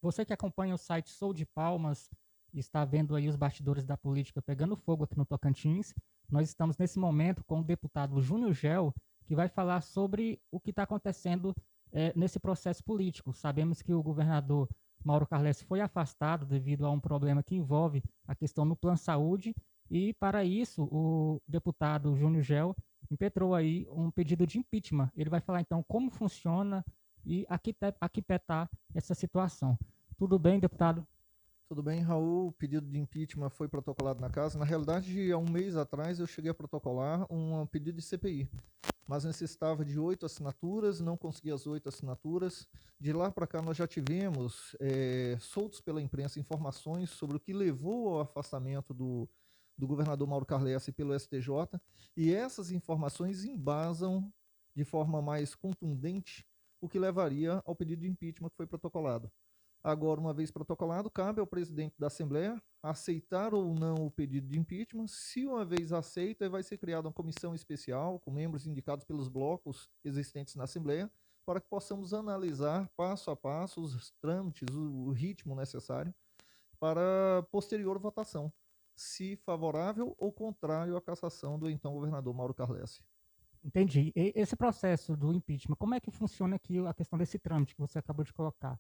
Você que acompanha o site Sou de Palmas e está vendo aí os bastidores da política pegando fogo aqui no Tocantins, nós estamos nesse momento com o deputado Júnior Gel, que vai falar sobre o que está acontecendo nesse processo político. Sabemos que o governador Mauro Carles foi afastado devido a um problema que envolve a questão no Plano Saúde e, para isso, o deputado Júnior Gel impetrou aí um pedido de impeachment. Ele vai falar, então, como funciona e aquietar essa situação. Tudo bem, deputado? Tudo bem, Raul? O pedido de impeachment foi protocolado na casa. Na realidade, há um mês atrás eu cheguei a protocolar um pedido de CPI, mas necessitava de 8 assinaturas, não consegui as 8 assinaturas. De lá para cá, nós já tivemos, soltos pela imprensa, informações sobre o que levou ao afastamento do governador Mauro Carles pelo STJ, e essas informações embasam de forma mais contundente o que levaria ao pedido de impeachment que foi protocolado. Agora, uma vez protocolado, cabe ao presidente da Assembleia aceitar ou não o pedido de impeachment. Se uma vez aceita, vai ser criada uma comissão especial com membros indicados pelos blocos existentes na Assembleia para que possamos analisar passo a passo os trâmites, o ritmo necessário para posterior votação, se favorável ou contrário à cassação do então governador Mauro Carles. Entendi. Esse processo do impeachment, como é que funciona aqui a questão desse trâmite que você acabou de colocar?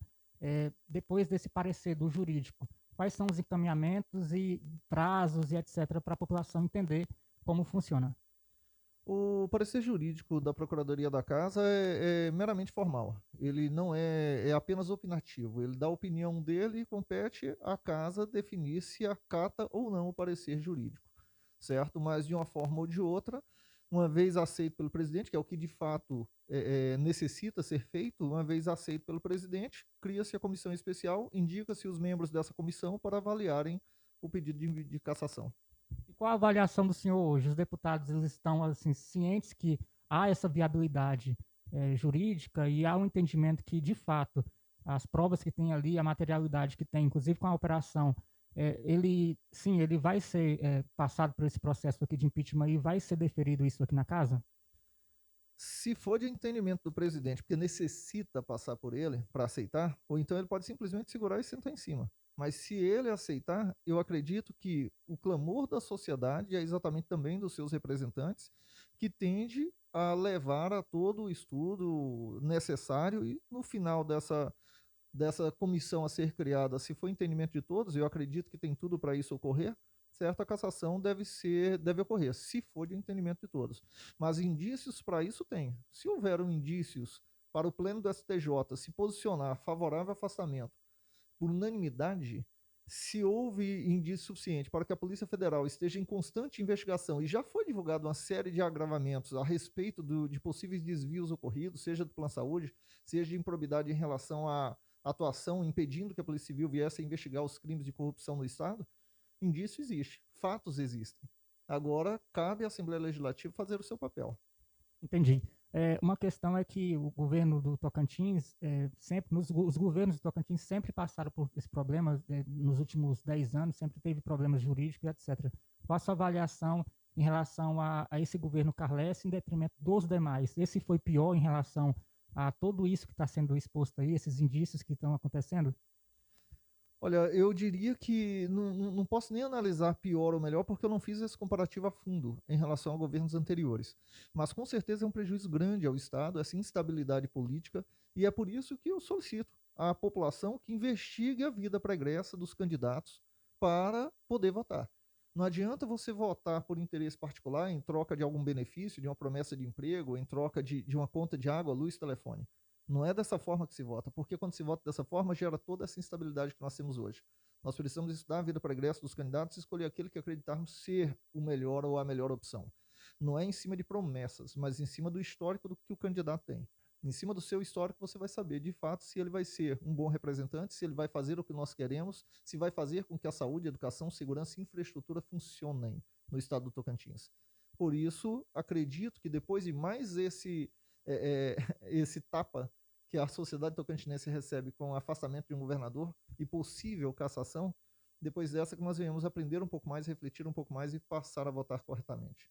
Depois desse parecer do jurídico, quais são os encaminhamentos e prazos e etc. para a população entender como funciona? O parecer jurídico da Procuradoria da Casa é meramente formal. Ele não é apenas opinativo. Ele dá a opinião dele e compete à Casa definir se acata ou não o parecer jurídico, certo? Mas de uma forma ou de outra, uma vez aceito pelo presidente, que é o que de fato necessita ser feito, uma vez aceito pelo presidente, cria-se a comissão especial, indica-se os membros dessa comissão para avaliarem o pedido de cassação. E qual a avaliação do senhor hoje? Os deputados eles estão assim cientes que há essa viabilidade jurídica e há um entendimento que, de fato, as provas que tem ali, a materialidade que tem, inclusive com a operação, ele, sim, ele vai ser passado por esse processo aqui de impeachment e vai ser deferido isso aqui na casa? Se for de entendimento do presidente, porque necessita passar por ele para aceitar, ou então ele pode simplesmente segurar e sentar em cima. Mas se ele aceitar, eu acredito que o clamor da sociedade é exatamente também dos seus representantes, que tende a levar a todo o estudo necessário e no final dessa comissão a ser criada, se for entendimento de todos, eu acredito que tem tudo para isso ocorrer, certo? A cassação deve ocorrer, se for de entendimento de todos. Mas indícios para isso tem. Se houver indícios para o pleno do STJ se posicionar favorável ao afastamento por unanimidade, se houve indício suficiente para que a Polícia Federal esteja em constante investigação e já foi divulgada uma série de agravamentos a respeito de possíveis desvios ocorridos, seja do Plano Saúde, seja de improbidade em relação à atuação impedindo que a Polícia Civil viesse a investigar os crimes de corrupção no Estado, indício existe, fatos existem. Agora, cabe à Assembleia Legislativa fazer o seu papel. Entendi. Uma questão é que o governo do Tocantins, sempre, os governos do Tocantins sempre passaram por esse problema, nos últimos 10 anos, sempre teve problemas jurídicos, etc. Qual a sua avaliação em relação a esse governo Carles em detrimento dos demais? Esse foi pior em relação a tudo isso que está sendo exposto aí, esses indícios que estão acontecendo? Olha, eu diria que não posso nem analisar pior ou melhor, porque eu não fiz esse comparativo a fundo em relação a governos anteriores. Mas com certeza é um prejuízo grande ao Estado, essa instabilidade política, e é por isso que eu solicito à população que investigue a vida pregressa dos candidatos para poder votar. Não adianta você votar por interesse particular em troca de algum benefício, de uma promessa de emprego, em troca de uma conta de água, luz, telefone. Não é dessa forma que se vota, porque quando se vota dessa forma, gera toda essa instabilidade que nós temos hoje. Nós precisamos estudar a vida pregressa dos candidatos e escolher aquele que acreditarmos ser o melhor ou a melhor opção. Não é em cima de promessas, mas em cima do histórico do que o candidato tem. Em cima do seu histórico, você vai saber, de fato, se ele vai ser um bom representante, se ele vai fazer o que nós queremos, se vai fazer com que a saúde, educação, segurança e infraestrutura funcionem no estado do Tocantins. Por isso, acredito que depois de mais esse tapa que a sociedade tocantinense recebe com o afastamento de um governador e possível cassação, depois dessa que nós venhamos aprender um pouco mais, refletir um pouco mais e passar a votar corretamente.